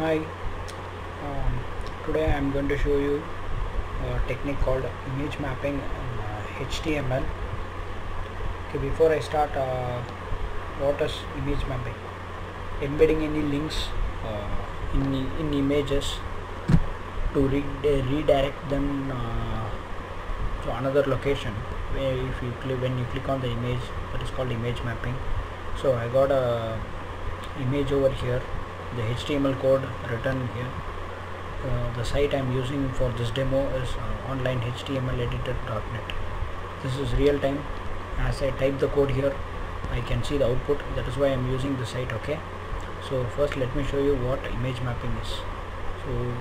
Hi, today I am going to show you a technique called image mapping in HTML. Okay, before I start, what is image mapping? Embedding any links in images to redirect them to another location. Where if you when you click on the image, that is called image mapping. So I got a image over here, the HTML code written here. The site I'm using for this demo is onlinehtmleditor.net. This is real time. As I type the code here, I can see the output. That is why I'm using the site. Okay, so first let me show you what image mapping is. So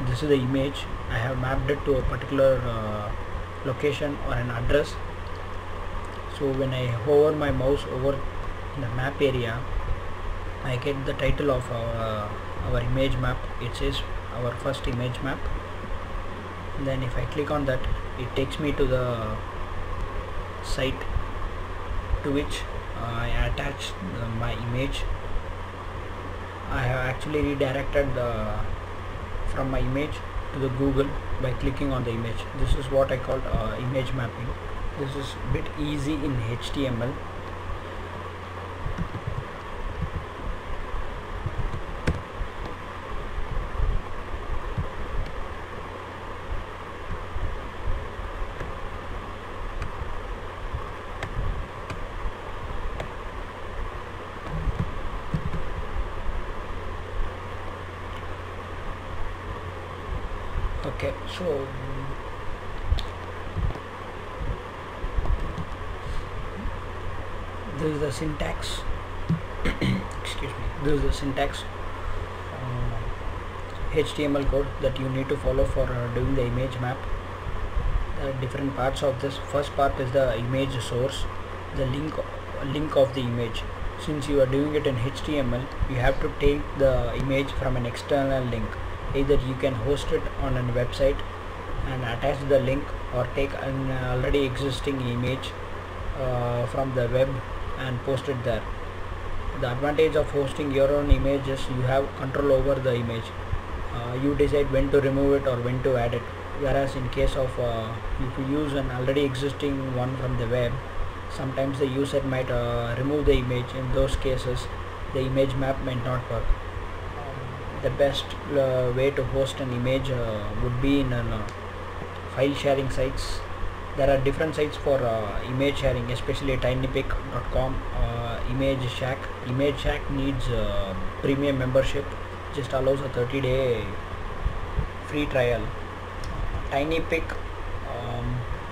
this is the image. I have mapped it to a particular location or an address. So when I hover my mouse over the map area, I get the title of our image map. It says our first image map. Then if I click on that, it takes me to the site to which I attach my image. I have actually redirected from my image to the Google by clicking on the image. This is what I call image mapping. This is a bit easy in HTML. Okay, so this is the syntax. Excuse me. This is the syntax HTML code that you need to follow for doing the image map. There are different parts of this. First part is the image source, the link of the image. Since you are doing it in HTML, you have to take the image from an external link. Either you can host it on a website and attach the link, or take an already existing image from the web and post it there. The advantage of hosting your own image is you have control over the image. You decide when to remove it or when to add it. Whereas in case of if you use an already existing one from the web, sometimes the user might remove the image. In those cases, the image map might not work. The best way to host an image would be in file sharing sites. There are different sites for image sharing, especially tinypic.com, Image Shack. Image Shack needs premium membership, just allows a 30-day free trial. Tinypic,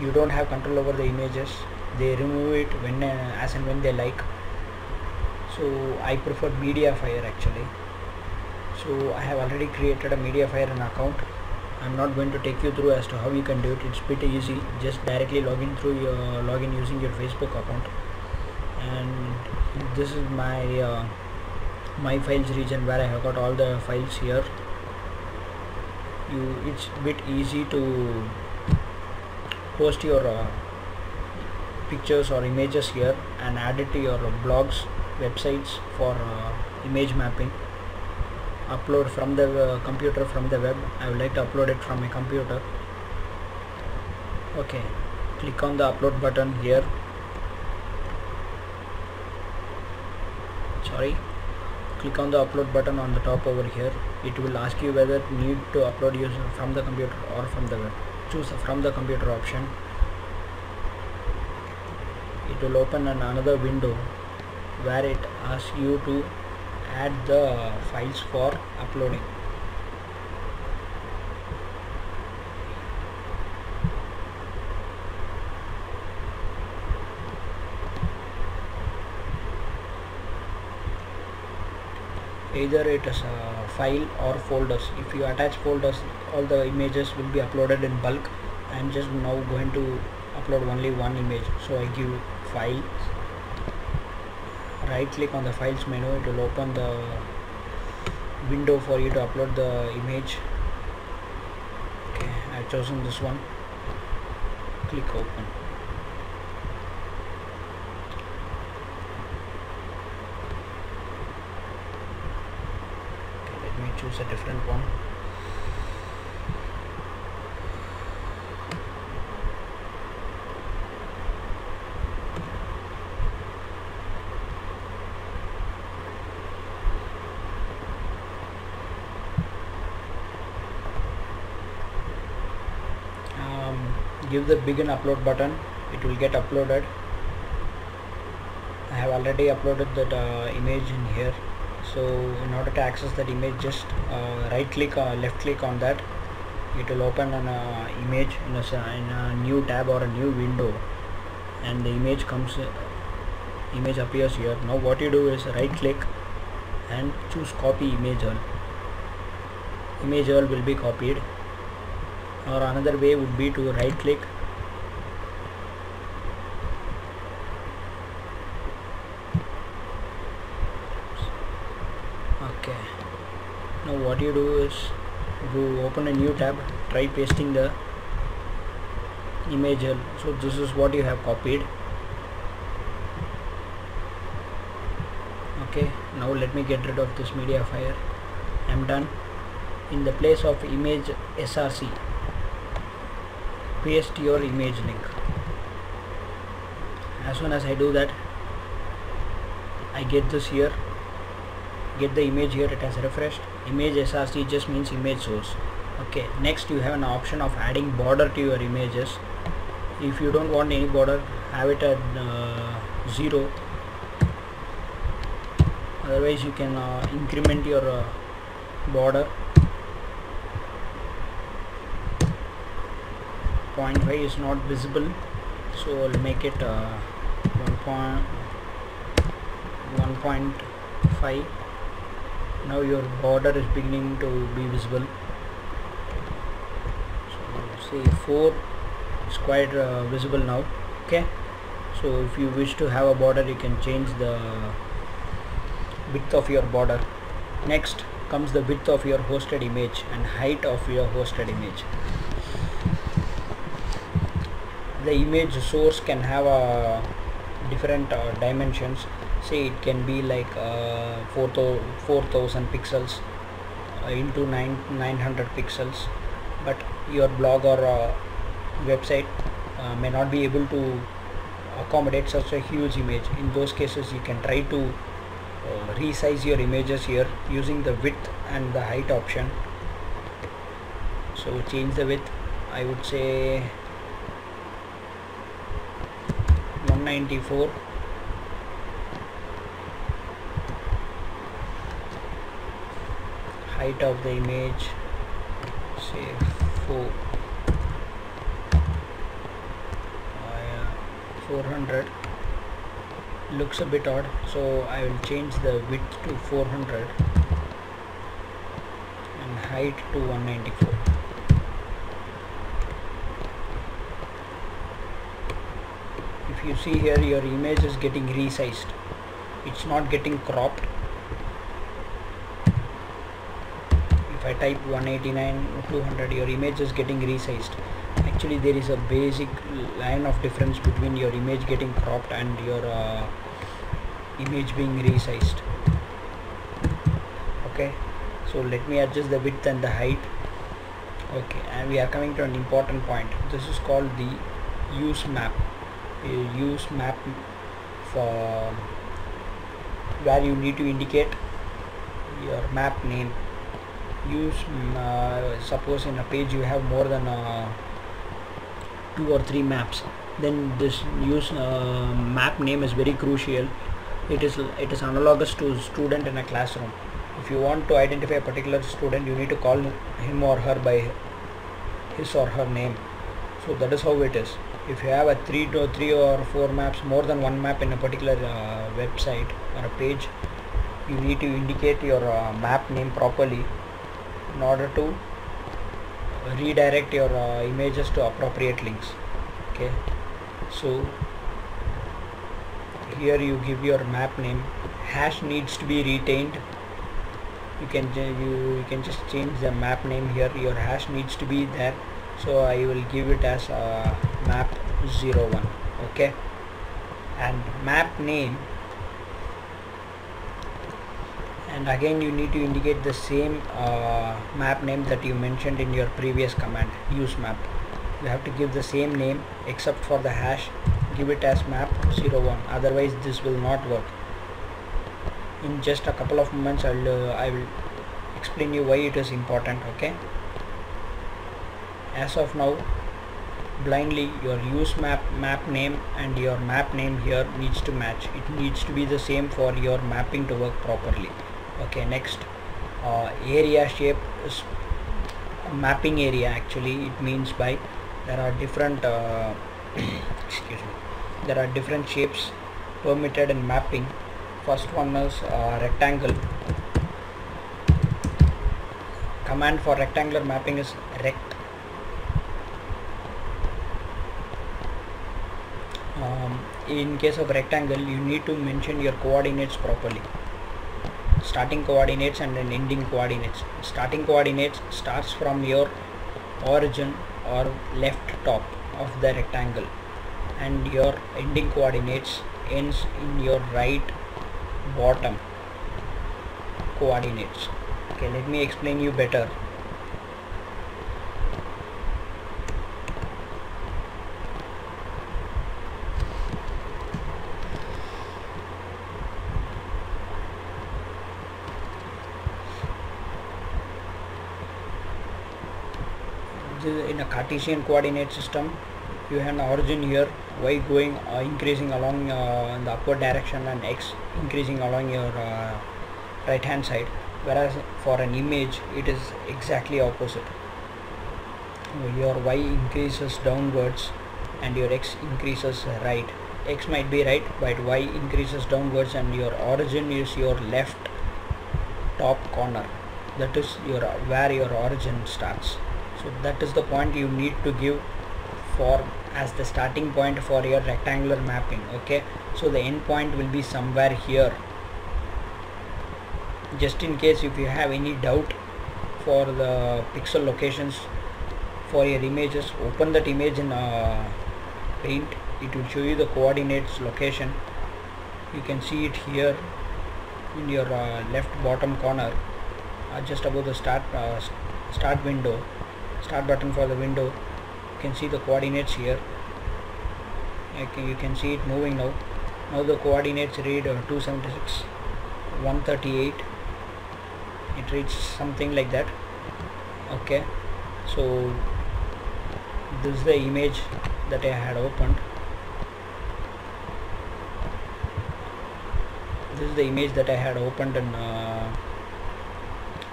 you don't have control over the images. They remove it when as and when they like. So I prefer Mediafire actually. So I have already created a Mediafire account. I'm not going to take you through as to how you can do it. It's pretty easy. Just directly log in using your Facebook account. And this is my my files region where I have got all the files here. It's a bit easy to post your pictures or images here and add it to your blogs, websites for image mapping. Upload from the computer, from the web. I would like to upload it from my computer. Okay, click on the upload button here. Click on the upload button on the top over here. It will ask you whether you need to upload user from the computer or from the web. Choose from the computer option. It will open another window where it asks you to add the files for uploading. Either it is a file or folders. If you attach folders, all the images will be uploaded in bulk. I am just now going to upload only one image, so I give file. Right click on the files menu. It will open the window for you to upload the image. Okay, I have chosen this one. Click open. choose a different one. Give the begin upload button, it will get uploaded. I have already uploaded that image in here. So in order to access that image, just right click or left click on that. It will open an image in a new tab or a new window, and the image appears here. Now what you do is right click and choose copy image all. Image all will be copied. Or another way would be to right click okay. Now what you do is you open a new tab, try pasting the image. So this is what you have copied. Okay, now let me get rid of this Mediafire. I'm done. In the place of image src, paste your image link. As soon as I do that, I get this here, get the image here. It has refreshed. Image src just means image source. Okay, next you have an option of adding border to your images. If you don't want any border, have it at 0. Otherwise you can increment your border. 0.5 is not visible, so I'll make it 1.5. Now your border is beginning to be visible. So say 4 is quite visible now. Okay, so if you wish to have a border, you can change the width of your border. Next comes the width of your hosted image and height of your hosted image. The image source can have different dimensions. Say it can be like 4000 pixels into 900 pixels, but your blog or website may not be able to accommodate such a huge image. In those cases, you can try to resize your images here using the width and the height option. So change the width, I would say 194. Height of the image, say 400. Looks a bit odd, so I will change the width to 400 and height to 194. If you see here, your image is getting resized, it's not getting cropped. If I type 189, 200, your image is getting resized. Actually there is a basic line of difference between your image getting cropped and your image being resized. Okay, so let me adjust the width and the height. Okay, and we are coming to an important point. This is called the use map. Use map for where you need to indicate your map name. Use suppose in a page you have more than 2 or 3 maps, then this use map name is very crucial. It is analogous to student in a classroom. If you want to identify a particular student, you need to call him or her by his or her name. So that is how it is. If you have a 3 or 4 maps, more than one map in a particular website or a page, you need to indicate your map name properly in order to redirect your images to appropriate links. Okay, so here you give your map name. Hash needs to be retained. You can just change the map name here. Your hash needs to be there, so I will give it as map01. Okay, and map name and again you need to indicate the same map name that you mentioned in your previous command, use map. You have to give the same name except for the hash, give it as map01, otherwise this will not work. In just a couple of moments I will explain you why it is important. Okay, as of now, blindly your use map name and your map name here needs to match. It needs to be the same for your mapping to work properly. Okay, next, area shape is mapping area. Actually it means by there are different excuse me, there are different shapes permitted in mapping. First one is rectangle. Command for rectangular mapping is rect. In case of rectangle, you need to mention your coordinates properly, starting coordinates and then ending coordinates. Starting coordinates starts from your origin or left top of the rectangle, and your ending coordinates ends in your right bottom coordinates. Okay, let me explain you better. In a Cartesian coordinate system, you have an origin here, y going increasing along in the upward direction and x increasing along your right hand side, whereas for an image it is exactly opposite. Your y increases downwards and your x increases right. X might be right, but y increases downwards, and your origin is your left top corner. That is your where your origin starts. So that is the point you need to give for as the starting point for your rectangular mapping. Okay, so the end point will be somewhere here. Just in case if you have any doubt for the pixel locations for your images, open that image in Paint. It will show you the coordinates location. You can see it here in your left bottom corner, just above the start window, start button for the window. You can see the coordinates here. Okay, you can see it moving now. Now the coordinates read 276, 138. It reads something like that. Okay, so this is the image that I had opened. This is the image that I had opened in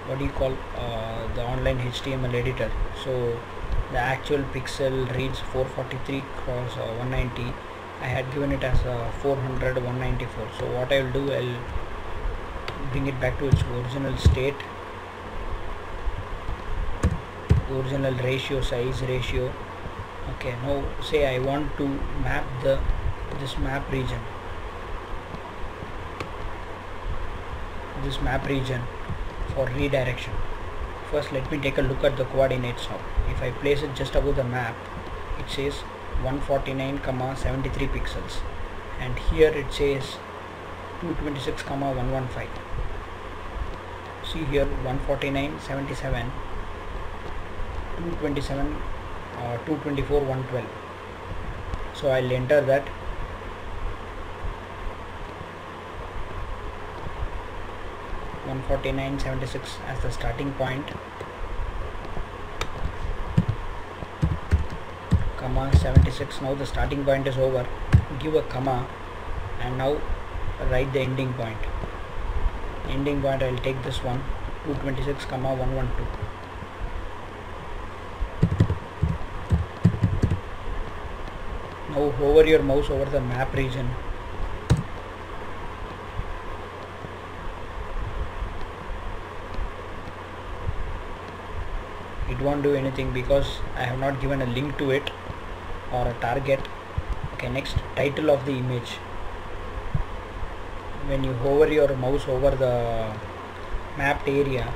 what do you call the online HTML editor. So the actual pixel reads 443 cross 190. I had given it as 400 194. So what I will do, I'll bring it back to its original state, original ratio, size ratio. Okay, now say I want to map this map region for redirection. First let me take a look at the coordinates now. If I place it just above the map, it says 149,73 pixels, and here it says 226,115. See here, 149,77, 227, 224, 112. So I'll enter that. $149.76 as the starting point, comma 76. Now the starting point is over. Give a comma and now write the ending point. Ending point, I will take this one, 226, 112. Now hover your mouse over the map region. It won't do anything because I have not given a link to it or a target. Okay, next, title of the image. When you hover your mouse over the mapped area,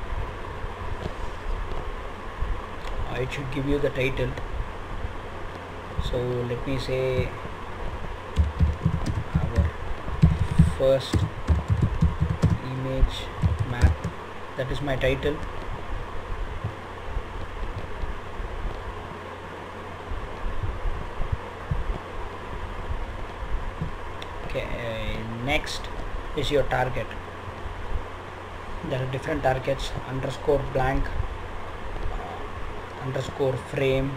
it should give you the title. So let me say our first image map that is my title. Okay, next is your target. There are different targets: underscore blank, underscore frame.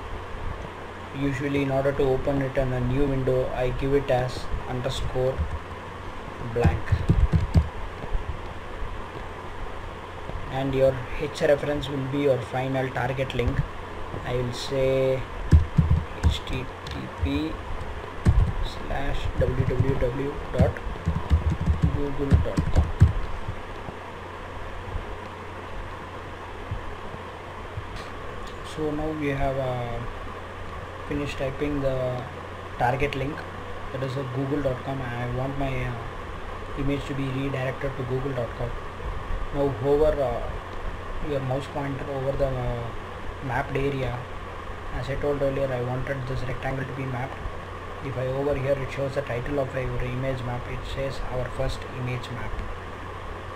Usually in order to open it in a new window, I give it as underscore blank. And your H reference will be your final target link. I will say http://www.google.com. So now we have finished typing the target link, that is a google.com, and I want my image to be redirected to google.com. Now hover your mouse pointer over the mapped area. As I told earlier, I wanted this rectangle to be mapped. If I hover here, it shows the title of your image map. It says our first image map.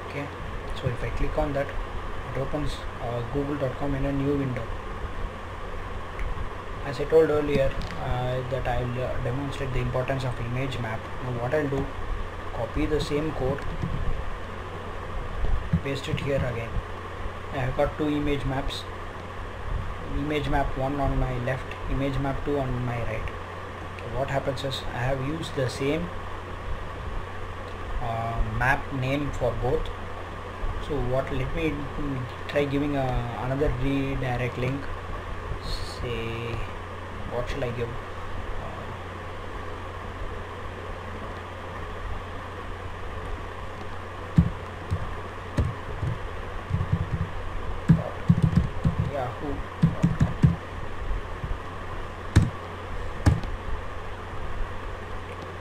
Okay, so if I click on that, it opens google.com in a new window. As I told earlier that I will demonstrate the importance of image map. Now what I'll do, copy the same code, paste it here again. I have got two image maps, image map 1 on my left, image map 2 on my right. Okay, what happens is I have used the same map name for both. So let me try giving another redirect link. Say, what shall I give? Yahoo.com.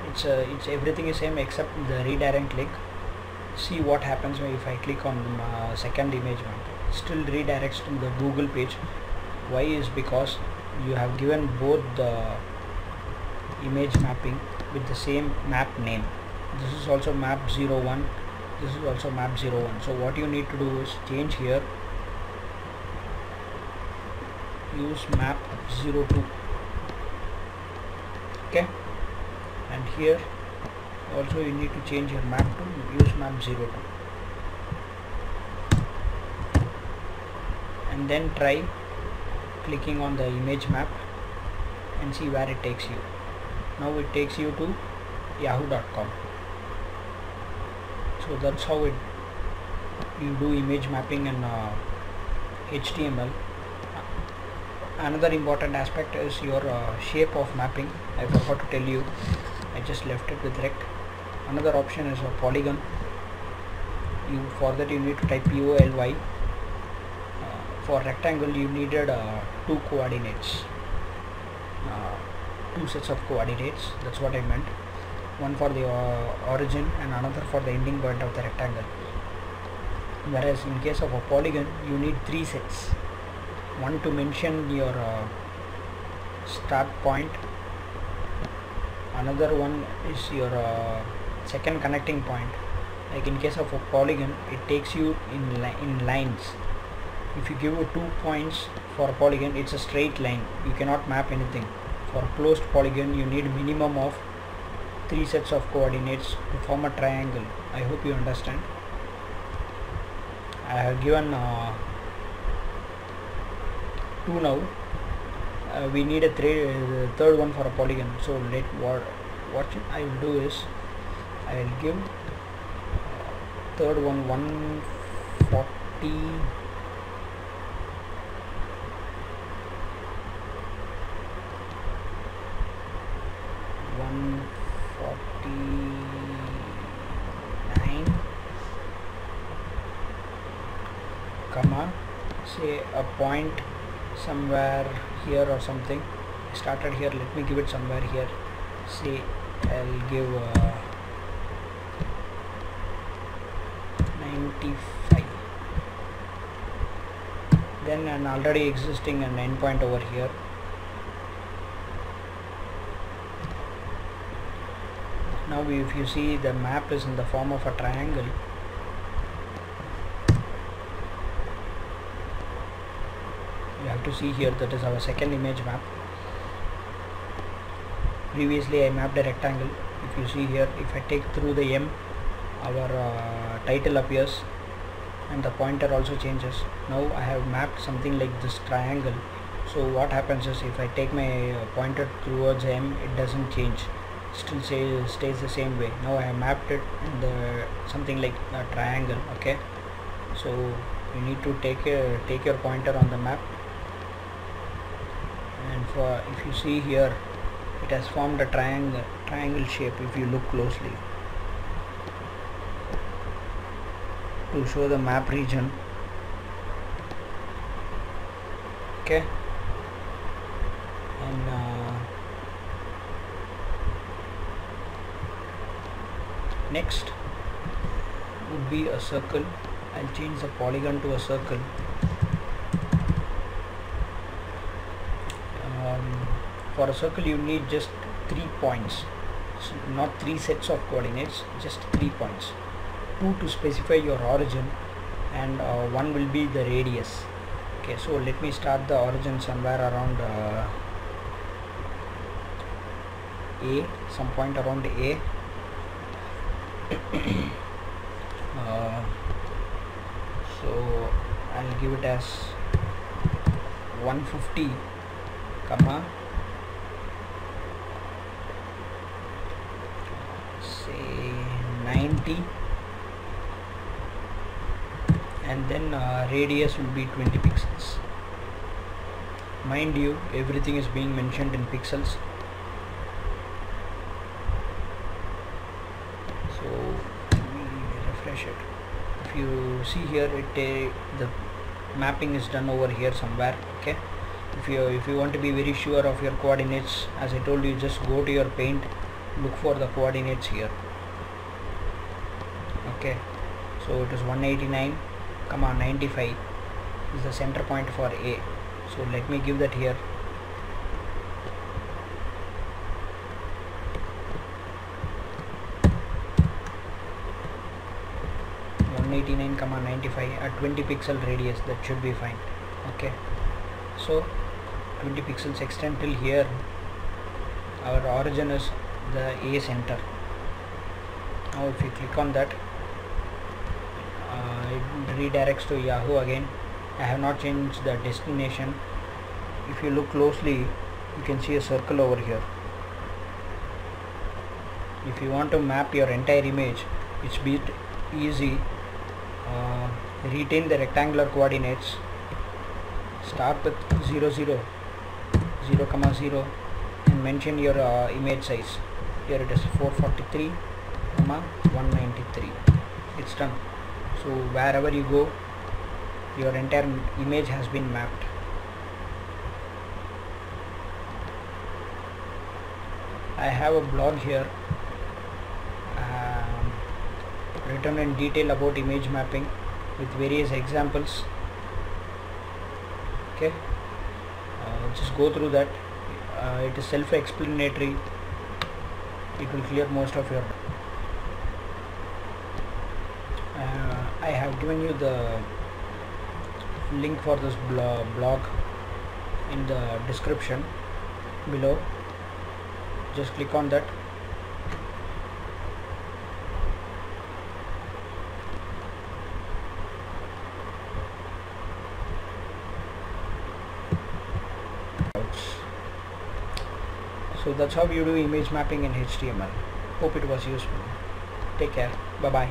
It's everything is same except the redirect link. See what happens if I click on the second image map. It still redirects to the Google page. Why is because you have given both the image mapping with the same map name. This is also map 01, this is also map 01. So what you need to do is change here, use map 02. Okay, and here also you need to change your map to use map 02, and then try clicking on the image map and see where it takes you. Now it takes you to yahoo.com. So that's how you do image mapping in HTML. Another important aspect is your shape of mapping. I forgot to tell you, I just left it with rect. Another option is a polygon. For that you need to type POLY. For rectangle you needed two coordinates, two sets of coordinates, that's what I meant. One for the origin and another for the ending point of the rectangle. Whereas in case of a polygon you need three sets. One to mention your start point, another one is your second connecting point. Like in case of a polygon, it takes you in lines. If you give 2 points for a polygon, it's a straight line, you cannot map anything. For a closed polygon you need minimum of 3 sets of coordinates to form a triangle. I hope you understand. I have given 2 now. We need a third one for a polygon. So what I will do is I will give third one 140. 149, comma, say a point somewhere here or something. I started here, let me give it somewhere here. Say I'll give 95. Then an already existing an endpoint over here. Now if you see, the map is in the form of a triangle. need to see here, that is our second image map. Previously I mapped a rectangle. If you see here, if I take through the M, our title appears and the pointer also changes. Now I have mapped something like this triangle. So what happens is, if I take my pointer towards M, it doesn't change, still stays the same way. Now I have mapped it in the something like a triangle. Okay, so you need to take your pointer on the map, and if you see here, it has formed a triangle shape if you look closely, to show the map region. Okay, and next would be a circle. I'll change the polygon to a circle. For a circle you need just 3 points, so not 3 sets of coordinates, just 3 points. 2 to specify your origin, and 1 will be the radius. Okay, so let me start the origin somewhere around A, some point around A. So I'll give it as 150 comma say 90, and then radius will be 20 pixels. Mind you, everything is being mentioned in pixels. So let me refresh it. If you see here, the mapping is done over here somewhere. Okay, if you want to be very sure of your coordinates, as I told you, just go to your paint, look for the coordinates here. Okay, so it is 189 comma 95 is the center point for A. So let me give that here. Comma 95 at 20 pixel radius, that should be fine. Okay, so 20 pixels extend till here. Our origin is the A center. Now if you click on that, it redirects to Yahoo again. I have not changed the destination. If you look closely, you can see a circle over here. If you want to map your entire image, it's bit easy. Retain the rectangular coordinates, start with 0 0 0 comma 0, and mention your image size. Here it is 443 comma 193. It's done. So wherever you go, your entire image has been mapped. I have a blog here written in detail about image mapping with various examples. Okay, just go through that. It is self-explanatory. It will clear most of your I have given you the link for this blog in the description below. Just click on that. So that's how you do image mapping in HTML. Hope it was useful. Take care. Bye bye.